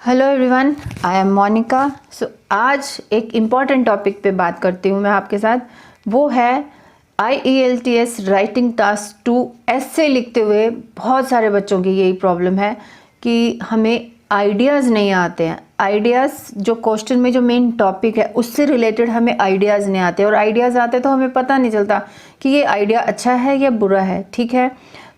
Hello everyone, I am Monika. आज एक important topic पे बात करती हूँ मैं आपके साथ। वो है IELTS राइटिंग टास्क 2 ऐसे लिखते हुए बहुत सारे बच्चों की यही प्रॉब्लम है कि हमें आइडियाज़ नहीं आते हैं। आइडियाज़ जो क्वेश्चन में जो मेन टॉपिक है उससे रिलेटेड हमें आइडियाज़ नहीं आते, और आइडियाज़ आते तो हमें पता नहीं चलता कि ये आइडिया अच्छा है या बुरा है। ठीक है,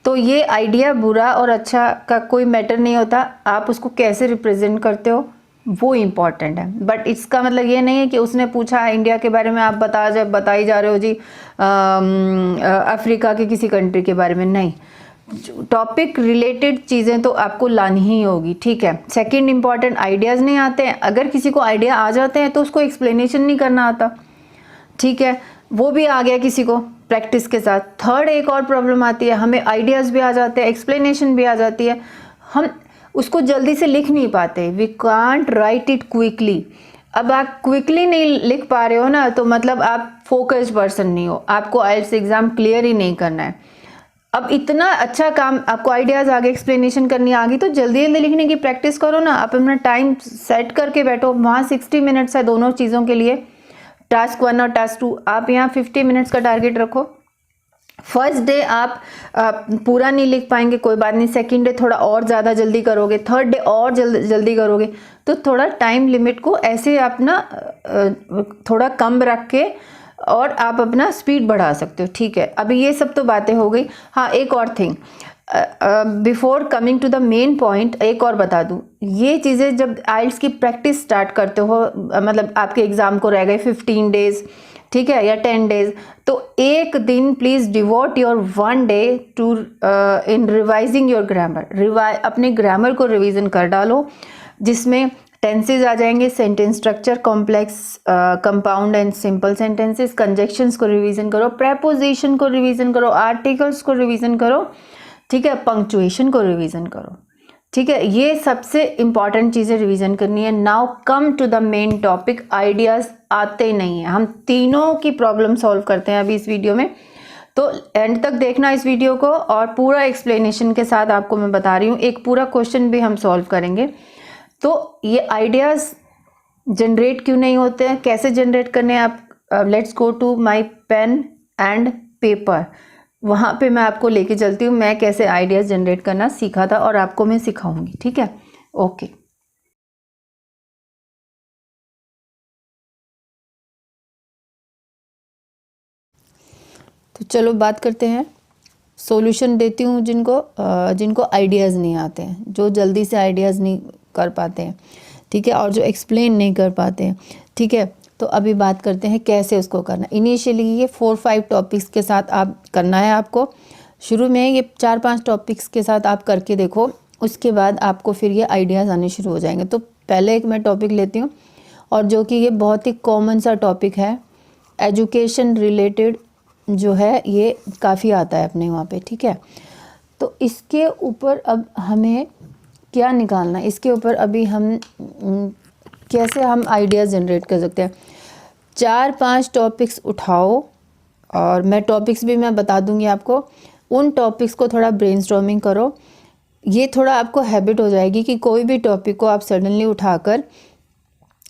तो ये आइडिया बुरा और अच्छा का कोई मैटर नहीं होता, आप उसको कैसे रिप्रेजेंट करते हो वो इम्पॉर्टेंट है। बट इसका मतलब ये नहीं है कि उसने पूछा इंडिया के बारे में आप बताई जा रहे हो जी अफ्रीका के किसी कंट्री के बारे में। नहीं, टॉपिक रिलेटेड चीज़ें तो आपको लानी ही होगी। ठीक है। सेकंड इम्पॉर्टेंट, आइडियाज़ नहीं आते हैं। अगर किसी को आइडिया आ जाते हैं तो उसको एक्सप्लेनेशन नहीं करना आता। ठीक है, वो भी आ गया किसी को प्रैक्टिस के साथ। थर्ड एक और प्रॉब्लम आती है, हमें आइडियाज़ भी आ जाते हैं, एक्सप्लेनेशन भी आ जाती है, हम उसको जल्दी से लिख नहीं पाते। We can't write it quickly. अब आप क्विकली नहीं लिख पा रहे हो ना, तो मतलब आप फोकस्ड पर्सन नहीं हो, आपको आइल्स एग्ज़ाम क्लियर ही नहीं करना है। अब इतना अच्छा काम, आपको आइडियाज़ आ गए, एक्सप्लेनेशन करनी आ गई, तो जल्दी जल्दी लिखने की प्रैक्टिस करो ना। आप अपना टाइम सेट करके बैठो, वहाँ 60 मिनट्स है दोनों चीज़ों के लिए, टास्क 1 और टास्क 2। आप यहाँ 50 मिनट्स का टारगेट रखो। फर्स्ट डे आप पूरा नहीं लिख पाएंगे, कोई बात नहीं। सेकंड डे थोड़ा और ज़्यादा जल्दी करोगे, थर्ड डे और जल्दी करोगे। तो थोड़ा टाइम लिमिट को ऐसे अपना थोड़ा कम रख के और आप अपना स्पीड बढ़ा सकते हो। ठीक है, अभी ये सब तो बातें हो गई। हाँ, एक और thing, before coming to the main point एक और बता दूं, ये चीज़ें जब आइल्स की प्रैक्टिस स्टार्ट करते हो, मतलब आपके एग्ज़ाम को रह गए 15 डेज, ठीक है, या 10 डेज, तो एक दिन please devote your 1 day to in revising your grammar. अपने ग्रामर को रिवीजन कर डालो, जिसमें टेंसेज आ जाएंगे, sentence structure, complex, compound and simple sentences, conjunctions को रिवीजन करो, प्रेपोजिशन को रिवीजन करो, आर्टिकल्स को रिवीजन करो। ठीक है, पंक्चुएशन को रिवीजन करो। ठीक है, ये सबसे इंपॉर्टेंट चीज़ें रिवीजन करनी है। Now come to the main topic. Ideas आते नहीं हैं, हम तीनों की प्रॉब्लम सॉल्व करते हैं अभी इस वीडियो में, तो एंड तक देखना इस वीडियो को, और पूरा एक्सप्लेनेशन के साथ आपको मैं बता रही हूँ। एक पूरा क्वेश्चन भी हम सॉल्व करेंगे। तो ये आइडियाज़ जनरेट क्यों नहीं होते हैं, कैसे जनरेट करने हैं, आप let's go to my pen and paper. वहाँ पे मैं आपको लेके चलती हूँ, मैं कैसे आइडियाज़ जनरेट करना सीखा था और आपको मैं सिखाऊंगी। ठीक है, ओके। तो चलो बात करते हैं। सॉल्यूशन देती हूँ जिनको आइडियाज़ नहीं आते हैं, जो जल्दी से आइडियाज़ नहीं कर पाते हैं, ठीक है, और जो एक्सप्लेन नहीं कर पाते हैं। ठीक है, तो अभी बात करते हैं कैसे उसको करना। इनिशियली ये 4-5 टॉपिक्स के साथ आप करना है आपको। शुरू में ये 4-5 टॉपिक्स के साथ आप करके देखो, उसके बाद आपको फिर ये आइडियाज़ आने शुरू हो जाएंगे। तो पहले एक मैं टॉपिक लेती हूँ, और जो कि ये बहुत ही कॉमन सा टॉपिक है, एजुकेशन रिलेटेड जो है, ये काफ़ी आता है अपने वहाँ पे। ठीक है, तो इसके ऊपर अब हमें क्या निकालना है, इसके ऊपर अभी हम कैसे हम आइडियाज़ जनरेट कर सकते हैं। 4-5 टॉपिक्स उठाओ, और मैं टॉपिक्स भी मैं बता दूंगी आपको। उन टॉपिक्स को थोड़ा ब्रेनस्टॉर्मिंग करो। ये थोड़ा आपको हैबिट हो जाएगी कि कोई भी टॉपिक को आप सडनली उठाकर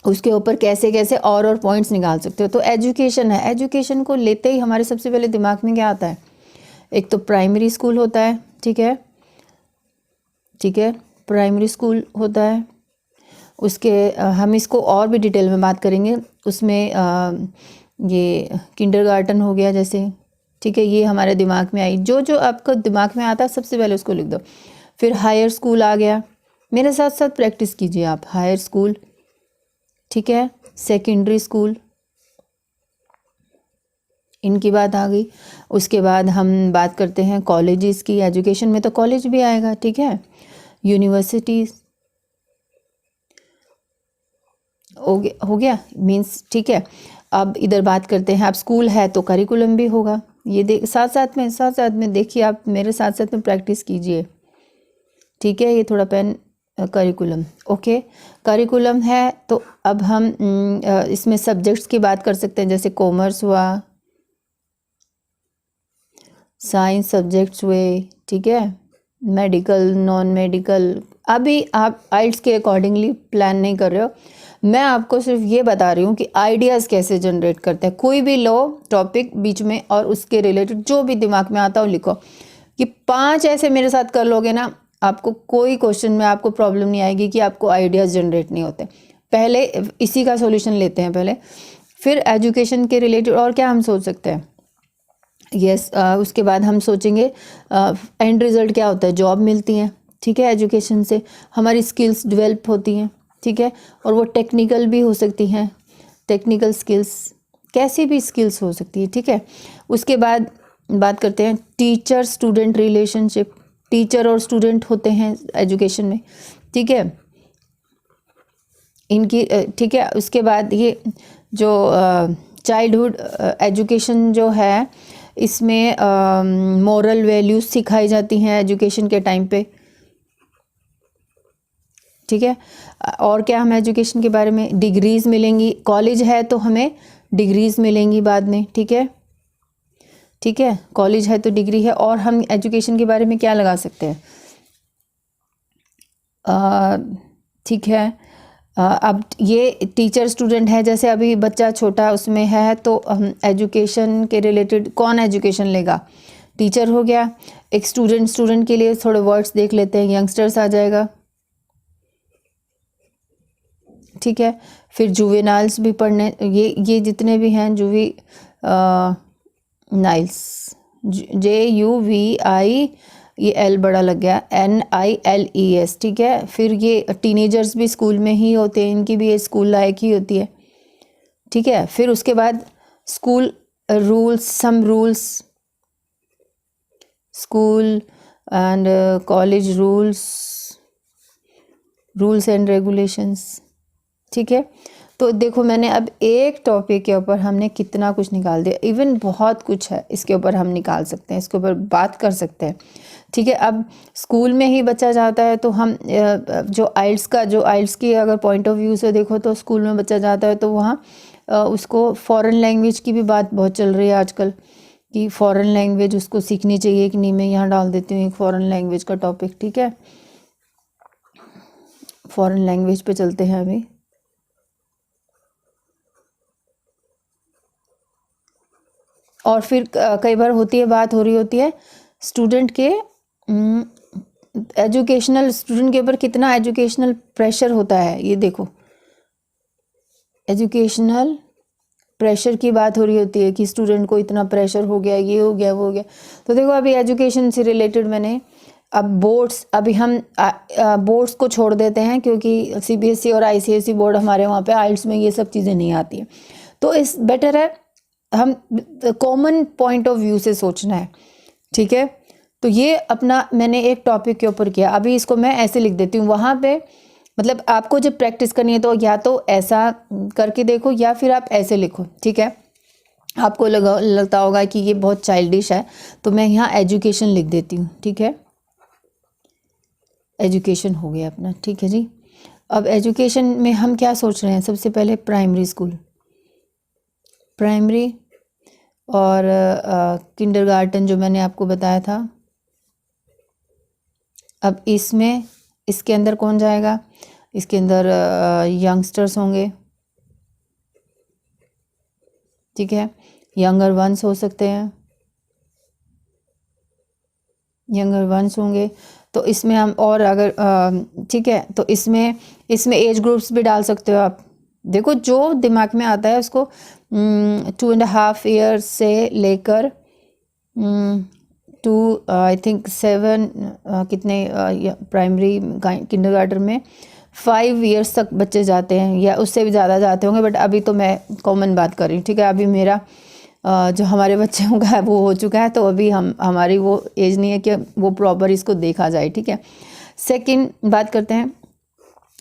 उसके ऊपर कैसे कैसे और पॉइंट्स निकाल सकते हो। तो एजुकेशन है, एजुकेशन को लेते ही हमारे सबसे पहले दिमाग में क्या आता है, एक तो प्राइमरी स्कूल होता है। ठीक है, ठीक है, प्राइमरी स्कूल होता है। उसके हम इसको और भी डिटेल में बात करेंगे, उसमें ये किंडरगार्टन हो गया जैसे। ठीक है, ये हमारे दिमाग में आई, जो जो आपको दिमाग में आता है सबसे पहले उसको लिख दो। फिर हायर स्कूल आ गया, मेरे साथ साथ प्रैक्टिस कीजिए आप। हायर स्कूल, ठीक है, सेकेंडरी स्कूल, इनकी बात आ गई। उसके बाद हम बात करते हैं कॉलेजेस की। एजुकेशन में तो कॉलेज भी आएगा। ठीक है, यूनिवर्सिटीज़ हो गया मीन्स। ठीक है, अब इधर बात करते हैं, आप स्कूल है तो करिकुलम भी होगा। ये साथ साथ में देखिए, आप मेरे साथ साथ में प्रैक्टिस कीजिए। ठीक है, ये थोड़ा पेन, करिकुलम, ओके। करिकुलम है तो अब हम इसमें सब्जेक्ट्स की बात कर सकते हैं, जैसे कॉमर्स हुआ, साइंस सब्जेक्ट्स हुए, ठीक है, मेडिकल, नॉन मेडिकल, अभी आप आइल्स के अकॉर्डिंगली प्लान नहीं कर रहे हो, मैं आपको सिर्फ ये बता रही हूँ कि आइडियाज़ कैसे जनरेट करते हैं। कोई भी लो टॉपिक बीच में और उसके रिलेटेड जो भी दिमाग में आता हो लिखो, कि 5 ऐसे मेरे साथ कर लोगे ना, आपको कोई क्वेश्चन में आपको प्रॉब्लम नहीं आएगी कि आपको आइडियाज़ जनरेट नहीं होते। पहले इसी का सॉल्यूशन लेते हैं पहले, फिर एजुकेशन के रिलेटेड और क्या हम सोच सकते हैं। यस उसके बाद हम सोचेंगे एंड रिज़ल्ट क्या होता है, जॉब मिलती है, ठीक है। एजुकेशन से हमारी स्किल्स डेवलप होती हैं, ठीक है, और वो टेक्निकल भी हो सकती हैं, टेक्निकल स्किल्स, कैसी भी स्किल्स हो सकती है, ठीक है। उसके बाद बात करते हैं टीचर स्टूडेंट रिलेशनशिप, टीचर और स्टूडेंट होते हैं एजुकेशन में, ठीक है, इनकी, ठीक है। उसके बाद ये जो चाइल्डहुड एजुकेशन जो है, इसमें मॉरल वैल्यूज़ सिखाई जाती हैं एजुकेशन के टाइम पे, ठीक है। और क्या हम एजुकेशन के बारे में, डिग्रीज़ मिलेंगी, कॉलेज है तो हमें डिग्रीज़ मिलेंगी बाद में, ठीक है, ठीक है, कॉलेज है तो डिग्री है। और हम एजुकेशन के बारे में क्या लगा सकते हैं, ठीक है। अब ये टीचर स्टूडेंट है, जैसे अभी बच्चा छोटा उसमें है तो हम एजुकेशन के रिलेटेड कौन एजुकेशन लेगा, टीचर हो गया। एक स्टूडेंट के लिए थोड़े वर्ड्स देख लेते हैं, यंगस्टर्स आ जाएगा, ठीक है। फिर जुवेनाइल्स भी पढ़ने, ये जितने भी हैं नाइल्स, JUVI, ये L बड़ा लग गया, NILES, ठीक है। फिर ये टीनेजर्स भी स्कूल में ही होते हैं, इनकी भी ये स्कूल लायक ही होती है, ठीक है। फिर उसके बाद school rules, some rules, school and college rules and regulations, ठीक है। तो देखो मैंने अब एक टॉपिक के ऊपर हमने कितना कुछ निकाल दिया, इवन बहुत कुछ है इसके ऊपर हम निकाल सकते हैं, इसके ऊपर बात कर सकते हैं, ठीक है। अब स्कूल में ही बच्चा जाता है तो हम जो आइल्स की अगर पॉइंट ऑफ व्यू से देखो तो स्कूल में बच्चा जाता है तो वहाँ उसको फ़ॉरेन लैंग्वेज की भी बात बहुत चल रही है आजकल, कि फ़ॉरेन लैंग्वेज उसको सीखनी चाहिए कि नहीं। मैं यहाँ डाल देती हूँ एक फ़ॉरेन लैंग्वेज का टॉपिक, ठीक है। फ़ॉरेन लैंग्वेज पे चलते हैं अभी। और फिर कई बार बात हो रही होती है स्टूडेंट के एजुकेशनल, स्टूडेंट के ऊपर कितना एजुकेशनल प्रेशर होता है, ये देखो एजुकेशनल प्रेशर की बात हो रही होती है कि स्टूडेंट को इतना प्रेशर हो गया, ये हो गया, वो हो गया। तो देखो अभी एजुकेशन से रिलेटेड मैंने अब बोर्ड्स, अभी हम बोर्ड्स को छोड़ देते हैं क्योंकि CBSE और ICSE बोर्ड हमारे वहाँ पे आइल्स में ये सब चीज़ें नहीं आती हैं। तो इस बेटर है हम कॉमन पॉइंट ऑफ व्यू से सोचना है, ठीक है। तो ये अपना मैंने एक टॉपिक के ऊपर किया, अभी इसको मैं ऐसे लिख देती हूँ। वहाँ पे मतलब आपको जब प्रैक्टिस करनी है तो या तो ऐसा करके देखो या फिर आप ऐसे लिखो, ठीक है। आपको लगता होगा कि ये बहुत चाइल्डिश है तो मैं यहाँ एजुकेशन लिख देती हूँ, ठीक है। एजुकेशन हो गया अपना, ठीक है जी। अब एजुकेशन में हम क्या सोच रहे हैं, सबसे पहले प्राइमरी स्कूल, प्राइमरी और किंडरगार्टन जो मैंने आपको बताया था। अब इसमें इसके अंदर कौन जाएगा, इसके अंदर यंगस्टर्स होंगे, ठीक है। यंगर वंस हो सकते हैं, यंगर वंस होंगे। तो इसमें हम और अगर ठीक है तो इसमें एज ग्रुप्स भी डाल सकते हो आप। देखो जो दिमाग में आता है उसको 2.5 ईयर्स से लेकर टू आई थिंक 7 कितने प्राइमरी किंडरगार्टन में 5 ईयर्स तक बच्चे जाते हैं या उससे भी ज़्यादा जाते होंगे, बट अभी तो मैं कॉमन बात कर रही हूँ, ठीक है। अभी मेरा जो हमारे बच्चों का है वो हो चुका है, तो अभी हमारी वो एज नहीं है कि वो प्रॉपर इसको देखा जाए, ठीक है। सेकंड बात करते हैं,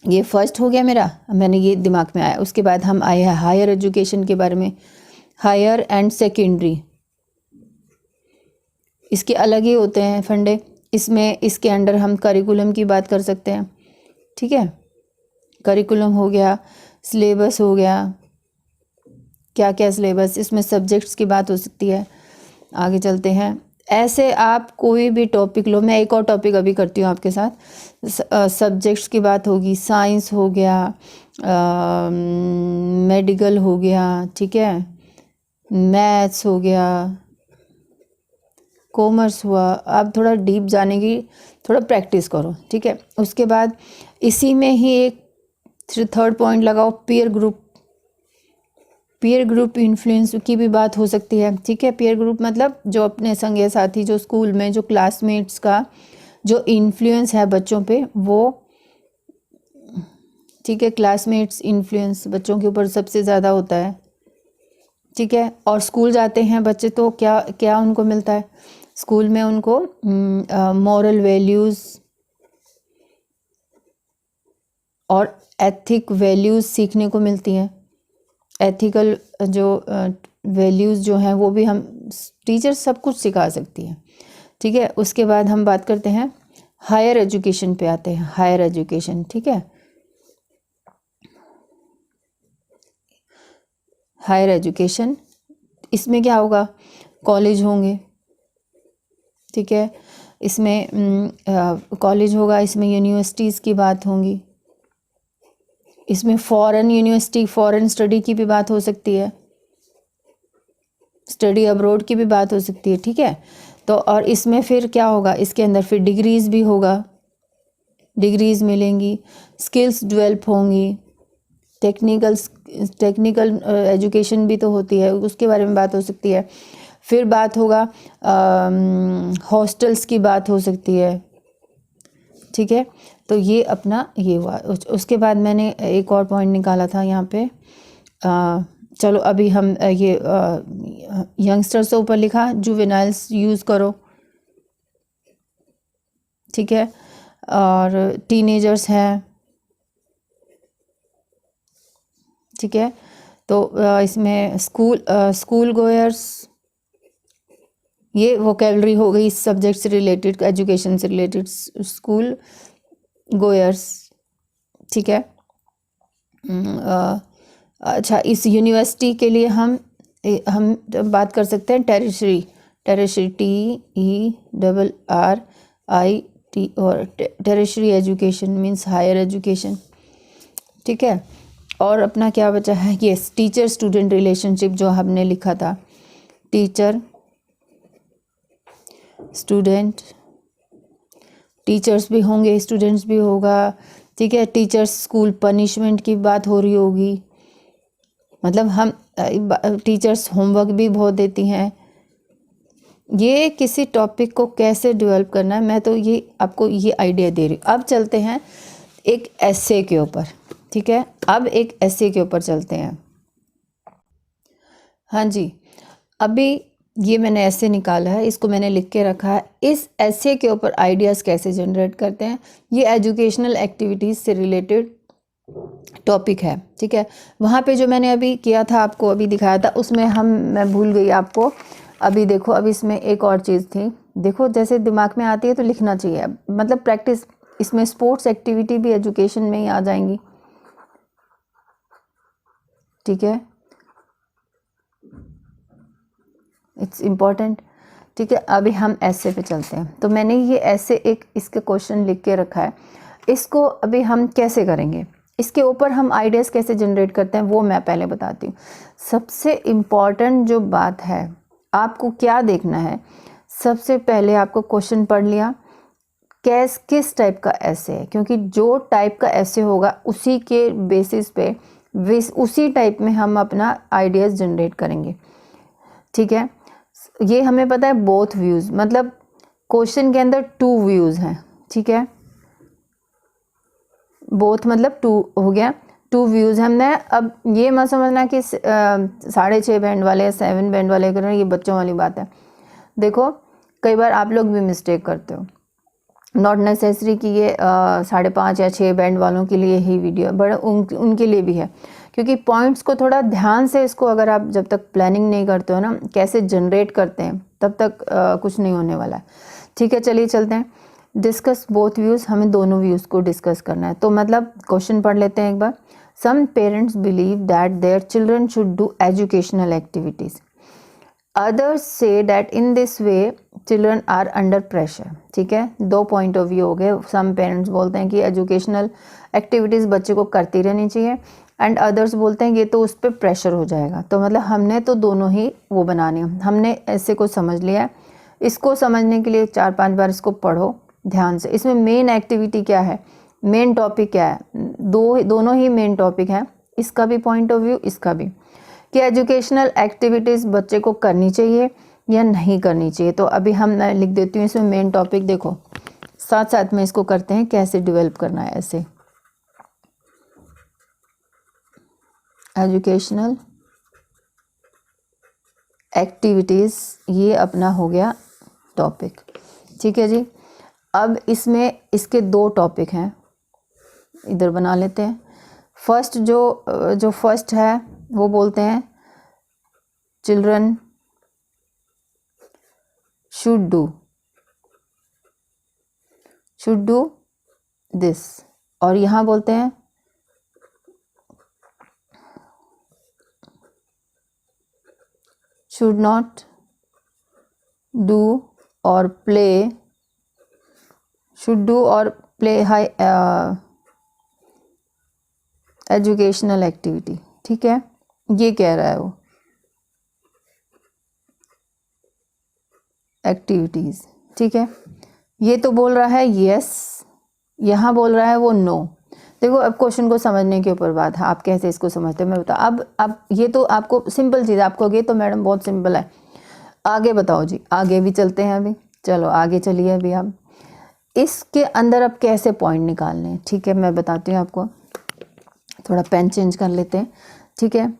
ये फर्स्ट हो गया मेरा, मैंने ये दिमाग में आया। उसके बाद हम आए हैं हायर एजुकेशन के बारे में, हायर एंड सेकेंडरी, इसके अलग ही होते हैं फंडे। इसमें इसके अंडर हम करिकुलम की बात कर सकते हैं, ठीक है। करिकुलम हो गया, सिलेबस हो गया, क्या क्या सिलेबस, इसमें सब्जेक्ट्स की बात हो सकती है। आगे चलते हैं ऐसे आप कोई भी टॉपिक लो, मैं एक और टॉपिक अभी करती हूँ आपके साथ। सब्जेक्ट्स की बात होगी, साइंस हो गया, मेडिकल हो गया, ठीक है, मैथ्स हो गया, कॉमर्स हुआ। आप थोड़ा डीप जाने की थोड़ा प्रैक्टिस करो, ठीक है। उसके बाद इसी में ही एक थर्ड पॉइंट लगाओ, peer group. Peer group influence की भी बात हो सकती है, ठीक है। पीयर ग्रुप मतलब जो अपने संगी साथी, जो स्कूल में जो क्लासमेट्स का जो इन्फ्लुएंस है बच्चों पे, वो, ठीक है। क्लासमेट्स इन्फ्लुएंस बच्चों के ऊपर सबसे ज़्यादा होता है, ठीक है। और स्कूल जाते हैं बच्चे तो क्या क्या उनको मिलता है स्कूल में? उनको मॉरल वैल्यूज़ और एथिक वैल्यूज़ सीखने को मिलती हैं। एथिकल जो वैल्यूज़ जो हैं वो भी हम टीचर सब कुछ सिखा सकती हैं, ठीक है। उसके बाद हम बात करते हैं हायर एजुकेशन पे आते हैं। हायर एजुकेशन, ठीक है। हायर एजुकेशन, इसमें क्या होगा? कॉलेज होंगे, ठीक है। इसमें कॉलेज होगा, इसमें यूनिवर्सिटीज़ की बात होंगी, इसमें फॉरेन यूनिवर्सिटी, फॉरेन स्टडी की भी बात हो सकती है, स्टडी अब्रोड की भी बात हो सकती है, ठीक है। तो और इसमें फिर क्या होगा? इसके अंदर फिर डिग्रीज़ भी होगा, डिग्रीज़ मिलेंगी, स्किल्स डेवलप होंगी, टेक्निकल एजुकेशन भी तो होती है, उसके बारे में बात हो सकती है। फिर बात होगा हॉस्टल्स की बात हो सकती है, ठीक है। तो ये अपना ये हुआ। उसके बाद मैंने एक और पॉइंट निकाला था यहाँ पे, चलो अभी हम ये यंगस्टर्स से ऊपर लिखा, जुवेनाइल्स यूज़ करो, ठीक है। और टीनेजर्स हैं, ठीक है। तो इसमें स्कूल गोयर्स, ये वोकेबलरी हो गई सब्जेक्ट से रिलेटेड, एजुकेशन से रिलेटेड, स्कूल गोयर्स, ठीक है। अच्छा, इस यूनिवर्सिटी के लिए हम बात कर सकते हैं टेरिशरी, TERRIT, और tertiary education means higher education, ठीक है। और अपना क्या बचा है? ये टीचर स्टूडेंट रिलेशनशिप जो हमने लिखा था, टीचर स्टूडेंट, टीचर्स भी होंगे, स्टूडेंट्स भी होगा, ठीक है। टीचर्स स्कूल पनिशमेंट की बात हो रही होगी, मतलब हम टीचर्स होमवर्क भी बहुत देती हैं। ये किसी टॉपिक को कैसे डेवलप करना है, मैं तो ये आपको ये आइडिया दे रही हूँ। अब चलते हैं एक एसे के ऊपर, ठीक है। अब एक एसे के ऊपर चलते हैं। हाँ जी, अभी ये मैंने ऐसे निकाला है, इसको मैंने लिख के रखा है। इस ऐसे के ऊपर आइडियाज़ कैसे जनरेट करते हैं, ये एजुकेशनल एक्टिविटीज़ से रिलेटेड टॉपिक है, ठीक है। वहाँ पे जो मैंने अभी किया था, आपको अभी दिखाया था, उसमें मैं भूल गई आपको। अभी देखो, अभी इसमें एक और चीज़ थी, देखो जैसे दिमाग में आती है तो लिखना चाहिए, मतलब प्रैक्टिस। इसमें स्पोर्ट्स एक्टिविटी भी एजुकेशन में ही आ जाएंगी, ठीक है, इट्स इम्पॉर्टेंट, ठीक है। अभी हम ऐसे पे चलते हैं। तो मैंने ये ऐसे एक इसके क्वेश्चन लिख के रखा है, इसको अभी हम कैसे करेंगे, इसके ऊपर हम आइडियाज़ कैसे जनरेट करते हैं, वो मैं पहले बताती हूँ। सबसे इम्पॉर्टेंट जो बात है, आपको क्या देखना है, सबसे पहले आपको क्वेश्चन पढ़ लिया, किस टाइप का ऐसे है, क्योंकि जो टाइप का ऐसे होगा उसी के बेसिस पे उसी टाइप में हम अपना आइडियाज़ जनरेट करेंगे, ठीक है। ये हमें पता है बोथ व्यूज़, मतलब क्वेश्चन के अंदर 2 व्यूज़ हैं, ठीक है। बोथ मतलब 2 हो गया, 2 व्यूज़। हमने अब ये मत समझना कि 6.5 बैंड वाले या 7 बैंड वाले कर रहे हैं, ये बच्चों वाली बात है। देखो, कई बार आप लोग भी मिस्टेक करते हो, नॉट नेसेसरी कि ये 5.5 या 6 बैंड वालों के लिए ही वीडियो, बट उनके लिए भी है, क्योंकि पॉइंट्स को थोड़ा ध्यान से, इसको अगर आप जब तक प्लानिंग नहीं करते हो ना, कैसे जनरेट करते हैं, तब तक कुछ नहीं होने वाला है, ठीक है। चलिए चलते हैं, डिस्कस बोथ व्यूज़, हमें दोनों व्यूज़ को डिस्कस करना है। तो मतलब क्वेश्चन पढ़ लेते हैं एक बार। Some parents believe that their children should do educational activities. Others say that in this way children are under pressure. ठीक है, 2 पॉइंट ऑफ व्यू हो गए। सम पेरेंट्स बोलते हैं कि एजुकेशनल एक्टिविटीज़ बच्चे को करती रहनी चाहिए, एंड अदर्स बोलते हैं ये तो उस पर प्रेशर हो जाएगा। तो मतलब हमने तो दोनों ही वो बनाने, हमने ऐसे को समझ लिया। इसको समझने के लिए 4-5 बार इसको पढ़ो ध्यान से। इसमें मेन एक्टिविटी क्या है, मेन टॉपिक क्या है, दोनों ही मेन टॉपिक हैं, इसका भी पॉइंट ऑफ व्यू, इसका भी, कि एजुकेशनल एक्टिविटीज़ बच्चे को करनी चाहिए या नहीं करनी चाहिए। तो अभी हम मैं लिख देती हूँ इसमें मेन टॉपिक, देखो साथ साथ में इसको करते हैं कैसे डेवलप करना है। ऐसे एजुकेशनल एक्टिविटीज़, ये अपना हो गया टॉपिक। ठीक है जी, अब इसमें इसके 2 टॉपिक हैं, इधर बना लेते हैं। फर्स्ट जो फर्स्ट है वो बोलते हैं चिल्ड्रन शुड डू दिस, और यहाँ बोलते हैं शुड नॉट डू और प्ले, शुड डू और प्ले हाई एजुकेशनल एक्टिविटी। ठीक है, ये कह रहा है वो एक्टिविटीज़। ठीक है, ये तो बोल रहा है यस, यहाँ बोल रहा है वो नो। देखो अब क्वेश्चन को समझने के ऊपर बात है, आप कैसे इसको समझते हो मैं बता। अब ये तो आपको सिंपल चीज़, आपको ये तो मैडम बहुत सिंपल है, आगे बताओ जी, आगे भी चलते हैं अभी। चलो आगे चलिए अभी आप इसके अंदर अब कैसे पॉइंट निकालने हैं। ठीक है, मैं बताती हूँ आपको, थोड़ा पेन चेंज कर लेते हैं। ठीक है,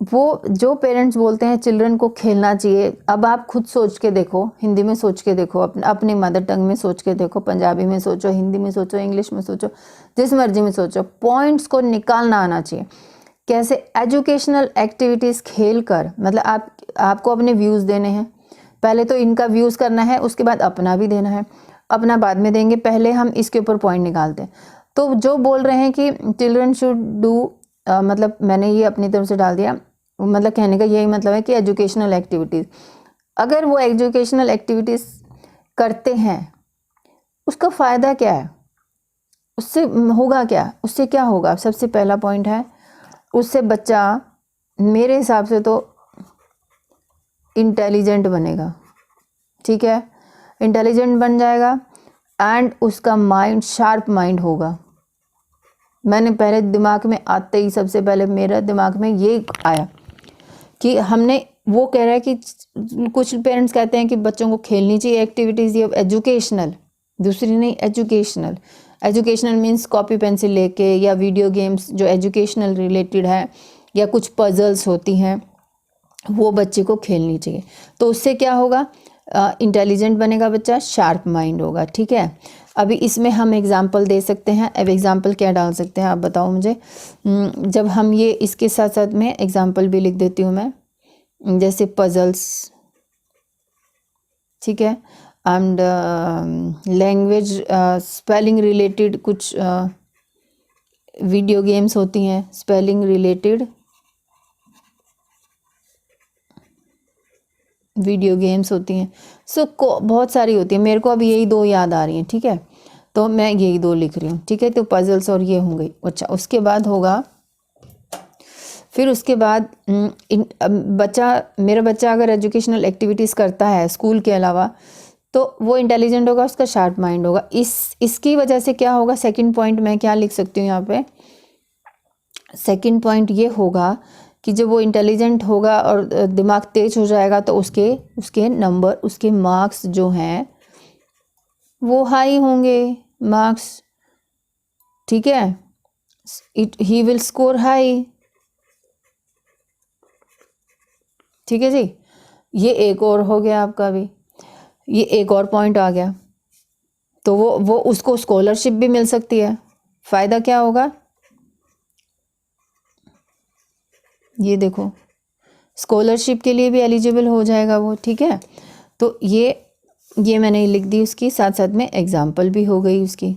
वो जो पेरेंट्स बोलते हैं चिल्ड्रन को खेलना चाहिए, अब आप खुद सोच के देखो, हिंदी में सोच के देखो, अपने मदर टंग में सोच के देखो, पंजाबी में सोचो, हिंदी में सोचो, इंग्लिश में सोचो, जिस मर्जी में सोचो, पॉइंट्स को निकालना आना चाहिए। कैसे एजुकेशनल एक्टिविटीज़ खेल कर, मतलब आपको अपने व्यूज़ देने हैं, पहले तो इनका व्यूज़ करना है, उसके बाद अपना भी देना है। अपना बाद में देंगे, पहले हम इसके ऊपर पॉइंट निकालते हैं। तो जो बोल रहे हैं कि चिल्ड्रन शुड डू, मतलब मैंने ये अपनी तरफ से डाल दिया, मतलब कहने का यही मतलब है कि एजुकेशनल एक्टिविटीज़, अगर वो एजुकेशनल एक्टिविटीज़ करते हैं उसका फ़ायदा क्या है, उससे होगा क्या, उससे क्या होगा। सबसे पहला पॉइंट है, उससे बच्चा मेरे हिसाब से तो इंटेलिजेंट बनेगा। ठीक है, इंटेलिजेंट बन जाएगा, एंड उसका माइंड शार्प माइंड होगा। मैंने पहले दिमाग में आते ही सबसे पहले मेरा दिमाग में ये आया कि हमने, वो कह रहा है कि कुछ पेरेंट्स कहते हैं कि बच्चों को खेलनी चाहिए एक्टिविटीज़, ये एजुकेशनल, दूसरी नहीं educational. Educational means copy pencil लेके, या वीडियो गेम्स जो एजुकेशनल रिलेटेड है, या कुछ पजल्स होती हैं, वो बच्चे को खेलनी चाहिए। तो उससे क्या होगा, इंटेलिजेंट बनेगा बच्चा, शार्प माइंड होगा। ठीक है, अभी इसमें हम एग्जांपल दे सकते हैं। अब एग्जांपल क्या डाल सकते हैं आप बताओ मुझे। जब हम ये इसके साथ साथ में एग्जांपल भी लिख देती हूँ मैं, जैसे पजल्स, ठीक है, एंड लैंग्वेज स्पेलिंग रिलेटेड कुछ वीडियो गेम्स होती हैं, स्पेलिंग रिलेटेड वीडियो गेम्स होती हैं, बहुत सारी होती हैं, मेरे को अभी यही 2 याद आ रही हैं। ठीक है, तो मैं यही 2 लिख रही हूँ। ठीक है, तो पजल्स और ये होंगे। अच्छा, उसके बाद होगा, फिर उसके बाद मेरा बच्चा अगर एजुकेशनल एक्टिविटीज़ करता है स्कूल के अलावा, तो वो इंटेलिजेंट होगा, उसका शार्प माइंड होगा। इसकी वजह से क्या होगा, सेकंड पॉइंट मैं क्या लिख सकती हूँ यहाँ पे, सेकंड पॉइंट ये होगा कि जब वो इंटेलिजेंट होगा और दिमाग तेज हो जाएगा, तो उसके नंबर, उसके मार्क्स जो हैं वो हाई होंगे, मार्क्स। ठीक है, ही विल स्कोर हाई। ठीक है जी, ये एक और हो गया आपका भी, ये एक और पॉइंट आ गया। तो वो उसको स्कॉलरशिप भी मिल सकती है। फ़ायदा क्या होगा, ये देखो, स्कॉलरशिप के लिए भी एलिजिबल हो जाएगा वो। ठीक है, तो ये मैंने लिख दी उसकी, साथ साथ में एग्जाम्पल भी हो गई उसकी।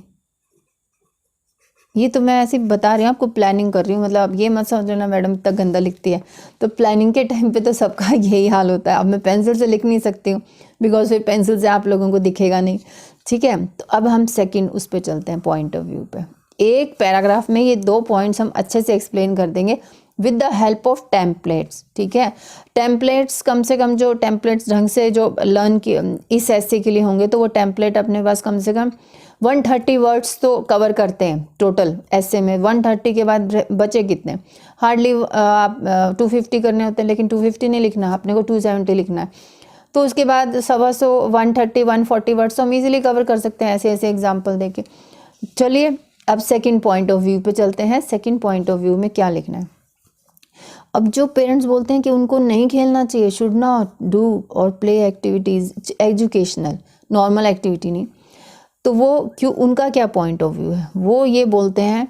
ये तो मैं ऐसे ही बता रही हूँ आपको, प्लानिंग कर रही हूँ, मतलब अब ये मत समझना मैडम इतना गंदा लिखती है। तो प्लानिंग के टाइम पे तो सबका यही हाल होता है। अब मैं पेंसिल से लिख नहीं सकती हूँ बिकॉज फिर पेंसिल से आप लोगों को दिखेगा नहीं, ठीक है। तो अब हम सेकंड उस पर चलते हैं, पॉइंट ऑफ व्यू पे। एक पैराग्राफ में ये 2 पॉइंट्स हम अच्छे से एक्सप्लेन कर देंगे with the help of templates, ठीक है। टेम्पलेट्स कम से कम, जो टेम्पलेट्स ढंग से जो लर्न की इस ऐसे के लिए होंगे, तो वो टेम्पलेट अपने पास कम से कम 130 वर्ड्स तो कवर करते हैं टोटल ऐसे में। 130 के बाद बचे कितने, हार्डली आप 250 करने होते हैं, लेकिन 250 नहीं लिखना, अपने को 270 लिखना है। तो उसके बाद 125 130 140 वर्ड्स तो हम इजीली कवर कर सकते हैं ऐसे ऐसे एग्जाम्पल देके। चलिए अब सेकंड पॉइंट ऑफ व्यू पे चलते हैं। सेकंड पॉइंट ऑफ व्यू में क्या लिखना है। अब जो पेरेंट्स बोलते हैं कि उनको नहीं खेलना चाहिए, शुड नॉट डू और play activities educational, normal activity नहीं, तो वो क्यों, उनका क्या पॉइंट ऑफ व्यू है। वो ये बोलते हैं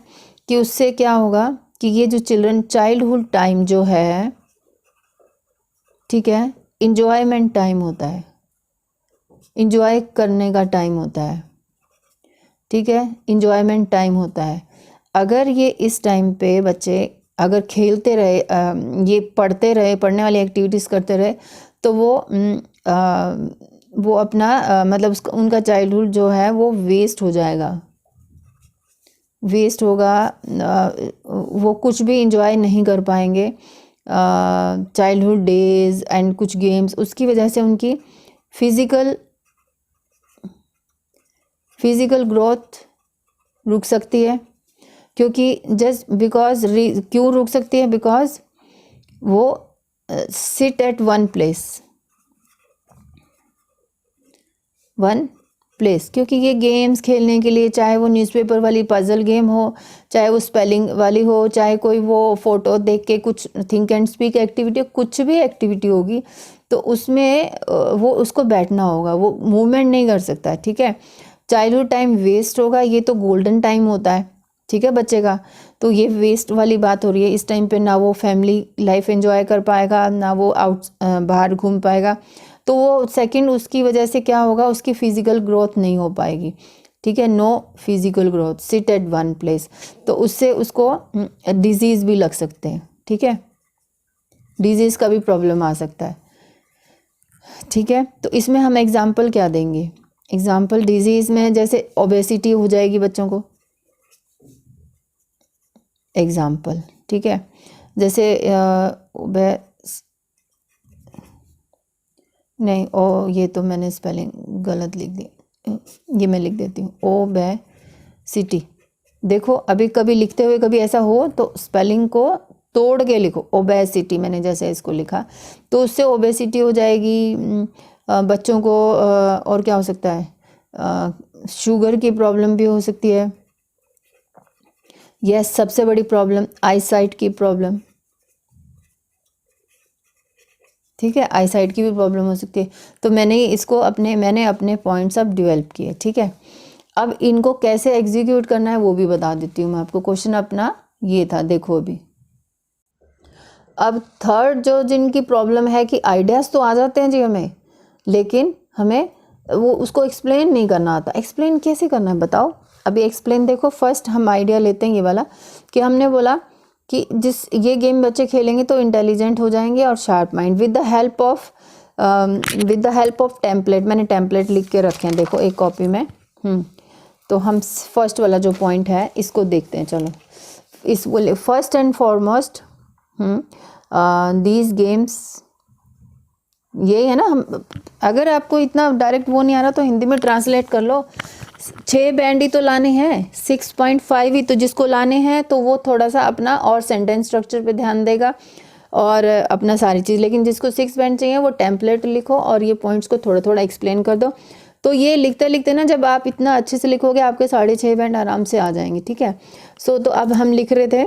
कि उससे क्या होगा कि ये जो चिल्ड्रन चाइल्डहुड टाइम जो है, ठीक है, इंजॉयमेंट टाइम होता है, इंजॉय करने का टाइम होता है, ठीक है, इंजॉयमेंट टाइम होता है। अगर ये इस टाइम पे बच्चे अगर खेलते रहे, ये पढ़ते रहे, पढ़ने वाली एक्टिविटीज़ करते रहे, तो वो अपना मतलब उसका, उनका चाइल्डहुड जो है वो वेस्ट हो जाएगा, वेस्ट होगा। वो कुछ भी इंजॉय नहीं कर पाएंगे चाइल्डहुड डेज एंड कुछ गेम्स। उसकी वजह से उनकी फिज़िकल ग्रोथ रुक सकती है, क्योंकि जस्ट बिकॉज, क्यों रुक सकती है, बिकॉज वो सिट एट वन प्लेस, क्योंकि ये गेम्स खेलने के लिए, चाहे वो न्यूज़पेपर वाली पजल गेम हो, चाहे वो स्पेलिंग वाली हो, चाहे कोई वो फोटो देख के कुछ थिंक एंड स्पीक एक्टिविटी, कुछ भी एक्टिविटी होगी, तो उसमें वो उसको बैठना होगा, वो मूवमेंट नहीं कर सकता, ठीक है। चाइल्डहुड टाइम वेस्ट होगा, ये तो गोल्डन टाइम होता है, ठीक है, बच्चे का। तो ये वेस्ट वाली बात हो रही है। इस टाइम पे ना वो फैमिली लाइफ एंजॉय कर पाएगा, ना वो बाहर घूम पाएगा। तो वो सेकंड उसकी वजह से क्या होगा, उसकी फिजिकल ग्रोथ नहीं हो पाएगी, ठीक है, no physical growth, sit at one place. तो उससे उसको डिजीज़ भी लग सकते हैं, ठीक है, डिजीज़ का भी प्रॉब्लम आ सकता है, ठीक है। तो इसमें हम एग्जाम्पल क्या देंगे, एग्जाम्पल डिजीज़ में जैसे ओबेसिटी हो जाएगी बच्चों को, एग्जाम्पल, ठीक है, जैसे नहीं, ओ ये तो मैंने स्पेलिंग गलत लिख दी, ये मैं लिख देती हूँ, ओबेसिटी। देखो अभी कभी लिखते हुए कभी ऐसा हो तो स्पेलिंग को तोड़ के लिखो, ओबेसिटी मैंने जैसे इसको लिखा, तो उससे ओबेसिटी हो जाएगी बच्चों को। और क्या हो सकता है, शुगर की प्रॉब्लम भी हो सकती है, यह सबसे बड़ी प्रॉब्लम आईसाइट की प्रॉब्लम, ठीक है, आईसाइट की भी प्रॉब्लम हो सकती है। तो मैंने अपने पॉइंट्स अब डेवलप किए, ठीक है। अब इनको कैसे एग्जीक्यूट करना है वो भी बता देती हूँ मैं आपको। क्वेश्चन अपना ये था, देखो अभी। अब थर्ड जो जिनकी प्रॉब्लम है कि आइडियाज़ तो आ जाते हैं जी हमें, लेकिन हमें वो उसको एक्सप्लेन नहीं करना आता। एक्सप्लेन कैसे करना है बताओ। अभी एक्सप्लेन देखो, फर्स्ट हम आइडिया लेते हैं ये वाला कि हमने बोला कि ये गेम बच्चे खेलेंगे तो इंटेलिजेंट हो जाएंगे और sharp mind with the help of template. मैंने टेम्पलेट लिख के रखे हैं, देखो एक कॉपी में। तो हम फर्स्ट वाला जो पॉइंट है इसको देखते हैं। चलो इस बोले, first and foremost these games, ये है ना। हम अगर आपको इतना डायरेक्ट वो नहीं आ रहा तो हिंदी में ट्रांसलेट कर लो। 6 बैंड ही तो लाने हैं, 6.5 ही तो जिसको लाने हैं, तो वो थोड़ा सा अपना और सेंटेंस स्ट्रक्चर पे ध्यान देगा और अपना सारी चीज़। लेकिन जिसको 6 बैंड चाहिए वो टेम्पलेट लिखो और ये पॉइंट्स को थोड़ा थोड़ा एक्सप्लेन कर दो। तो ये लिखते लिखते ना, जब आप इतना अच्छे से लिखोगे आपके 6.5 बैंड आराम से आ जाएंगे, ठीक है। तो अब हम लिख रहे थे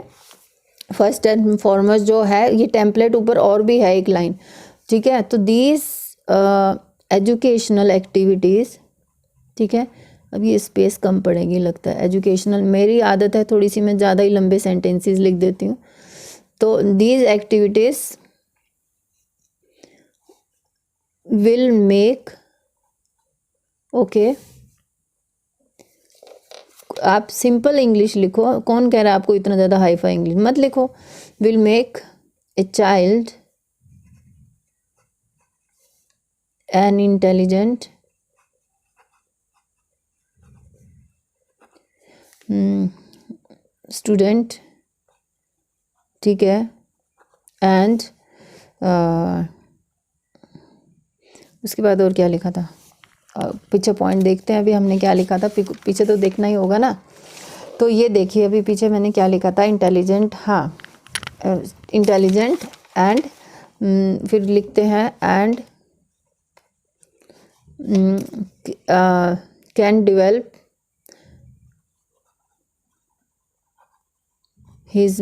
फर्स्ट एंड फॉरमोस्ट जो है, ये टेम्पलेट ऊपर और भी है एक लाइन, ठीक है। तो दीज एजुकेशनल एक्टिविटीज़, ठीक है। अब ये स्पेस कम पड़ेगी लगता है, एजुकेशनल, मेरी आदत है थोड़ी सी, मैं ज़्यादा ही लंबे सेंटेंसेस लिख देती हूँ। तो these activities will make, okay, आप सिंपल इंग्लिश लिखो, कौन कह रहा है आपको इतना ज़्यादा हाई फाई इंग्लिश मत लिखो। Will make a child an intelligent student, ठीक है, एंड उसके बाद और क्या लिखा था, पीछे पॉइंट देखते हैं अभी हमने क्या लिखा था, पीछे तो देखना ही होगा ना। तो ये देखिए अभी पीछे मैंने क्या लिखा था, इंटेलिजेंट, हाँ इंटेलिजेंट एंड फिर लिखते हैं and can develop his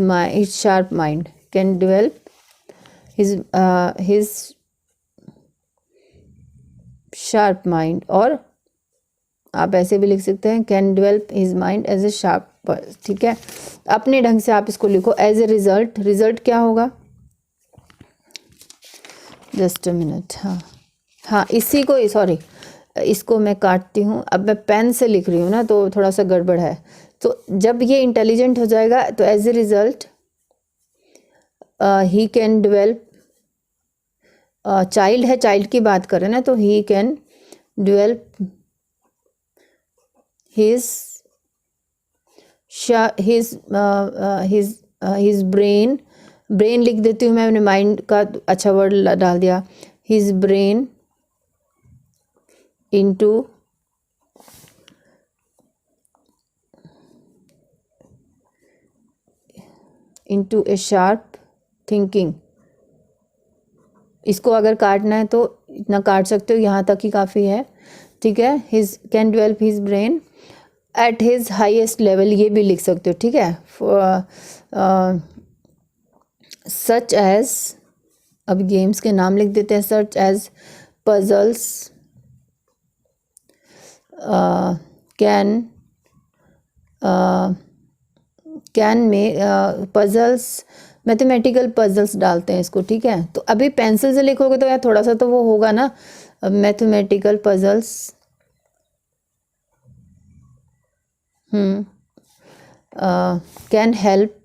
sharp mind, can develop his sharp mind, और आप ऐसे भी लिख सकते हैं can develop his mind as a sharp, ठीक है। अपने ढंग से आप इसको लिखो। एज ए रिजल्ट, रिजल्ट क्या होगा, जस्ट अ मिनट, हाँ इसी को, सॉरी इसको मैं काटती हूँ, अब मैं पेन से लिख रही हूँ ना तो थोड़ा सा गड़बड़ है। तो जब ये इंटेलिजेंट हो जाएगा तो as a result he can develop, child है, चाइल्ड की बात करें ना, तो he can develop his brain, brain लिख देती हूँ मैं, अपने माइंड का अच्छा वर्ड डाल दिया, his brain into a sharp thinking। इसको अगर काटना है तो इतना काट सकते हो, यहाँ तक ही काफ़ी है, ठीक है। His can develop his brain at his highest level, ये भी लिख सकते हो, ठीक है। सच एज, अब गेम्स के नाम लिख देते हैं, सच एज पजल्स, कैन में पजल्स, मैथमेटिकल पजल्स डालते हैं इसको, ठीक है। तो अभी पेंसिल से लिखोगे तो यार थोड़ा सा तो वो होगा ना, mathematical puzzles, can help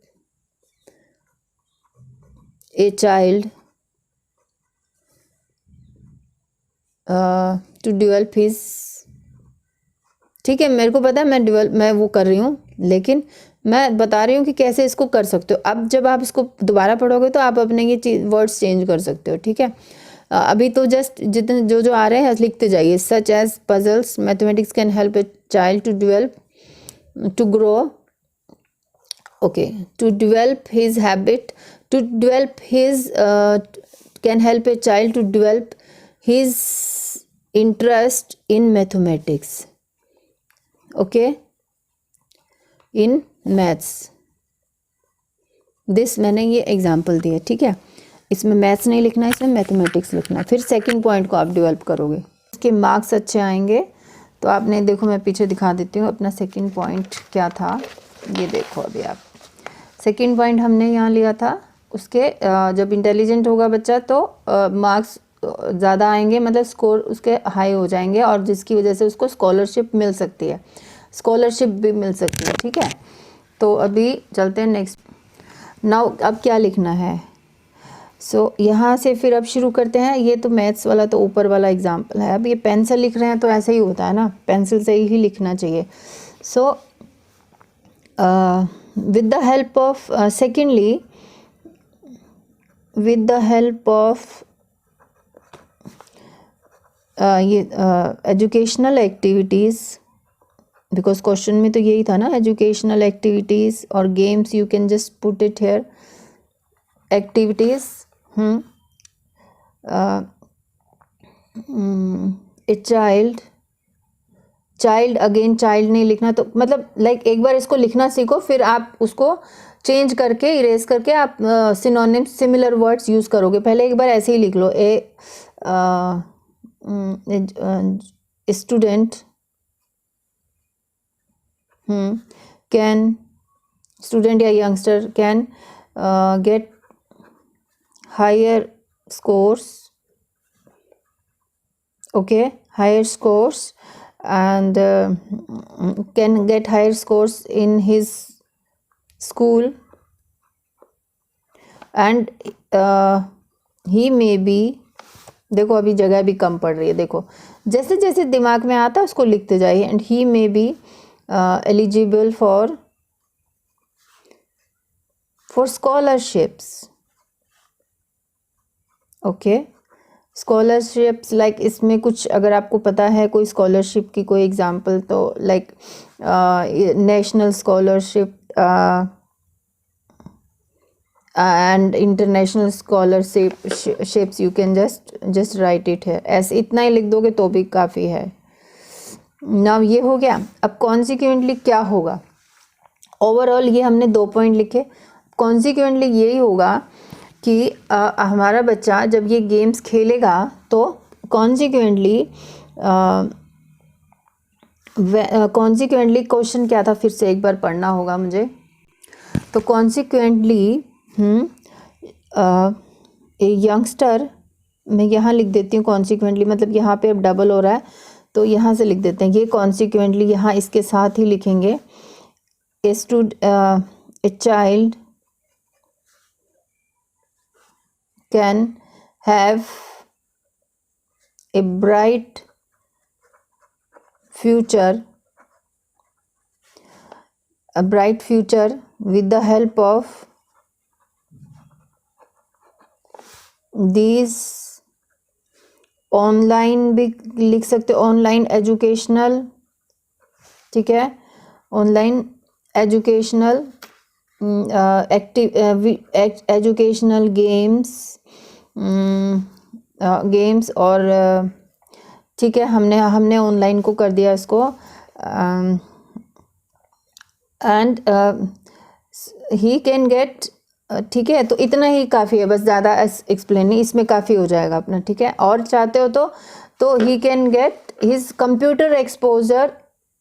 a child to develop his, ठीक है। मेरे को पता है मैं वो कर रही हूँ, लेकिन मैं बता रही हूँ कि कैसे इसको कर सकते हो। अब जब आप इसको दोबारा पढ़ोगे तो आप अपने ये वर्ड्स चेंज कर सकते हो, ठीक है। अभी तो जस्ट जितने जो जो आ रहे हैं लिखते जाइए। Such as puzzles, mathematics can help a child to develop, to grow, okay, to develop his habit, to develop his, can help a child to develop his interest in mathematics, okay, in maths. This मैंने ये example दिया, ठीक है। इसमें maths नहीं लिखना है, इसमें मैथमेटिक्स लिखना है। फिर सेकंड पॉइंट को आप डेवलप करोगे, इसके मार्क्स अच्छे आएंगे। तो आपने देखो, मैं पीछे दिखा देती हूँ अपना सेकंड पॉइंट क्या था, ये देखो अभी आप। सेकंड पॉइंट हमने यहाँ लिया था, उसके जब इंटेलिजेंट होगा बच्चा तो मार्क्स ज़्यादा आएंगे, मतलब स्कोर उसके हाई हो जाएंगे, और जिसकी वजह से उसको स्कॉलरशिप मिल सकती है, स्कॉलरशिप भी मिल सकती है, ठीक है। तो अभी चलते हैं नेक्स्ट। नाउ अब क्या लिखना है, सो यहाँ से फिर अब शुरू करते हैं। ये तो मैथ्स वाला तो ऊपर वाला एग्जाम्पल है। अब ये पेन से लिख रहे हैं तो ऐसे ही होता है ना, पेंसिल से ही लिखना चाहिए। So with the help of, secondly with the help of ये एजुकेशनल एक्टिविटीज़, बिकॉज क्वेश्चन में तो यही था ना, एजुकेशनल एक्टिविटीज़ और games, you can just put it here, activities, a child, child again child नहीं लिखना, तो मतलब लाइक एक बार इसको लिखना सीखो, फिर आप उसको चेंज करके, इरेज करके आप सिनोनिम, सिमिलर वर्ड्स यूज़ करोगे। पहले एक बार ऐसे ही लिख लो, ए स्टूडेंट कैन, स्टूडेंट या youngster can get higher scores, okay, higher scores and can get higher scores in his school, and he may be, देखो अभी जगह भी कम पड़ रही है, देखो जैसे जैसे दिमाग में आता है उसको लिखते जाइए। And he may be eligible for scholarships, okay. Scholarships like इसमें कुछ अगर आपको पता है कोई स्कॉलरशिप की कोई एग्जांपल, तो like national scholarship and international scholarships, you can just write it here, ऐसे इतना ही लिख दोगे तो भी काफ़ी है। नाउ ये हो गया। अब कॉन्सिक्वेंटली क्या होगा, ओवरऑल ये हमने 2 पॉइंट लिखे। कॉन्सिक्वेंटली यही होगा कि हमारा बच्चा जब ये गेम्स खेलेगा तो कॉन्सिक्वेंटली क्वेश्चन क्या था, फिर से एक बार पढ़ना होगा मुझे। तो कॉन्सिक्वेंटली ए यंगस्टर, मैं यहाँ लिख देती हूँ कॉन्सिक्वेंटली, मतलब यहाँ पे अब डबल हो रहा है तो यहाँ से लिख देते हैं ये कॉन्सिक्वेंटली, यहाँ इसके साथ ही लिखेंगे a child can have a bright future with the help of these online भी लिख सकते हो, ऑनलाइन एजुकेशनल, ठीक है, ऑनलाइन एजुकेशनल एजुकेशनल गेम्स और ठीक है, हमने ऑनलाइन को कर दिया इसको, एंड ही कैन गेट, ठीक है। तो इतना ही काफ़ी है, बस ज़्यादा एक्सप्लेन नहीं, इसमें काफ़ी हो जाएगा अपना, ठीक है। और चाहते हो तो he can get his computer exposure,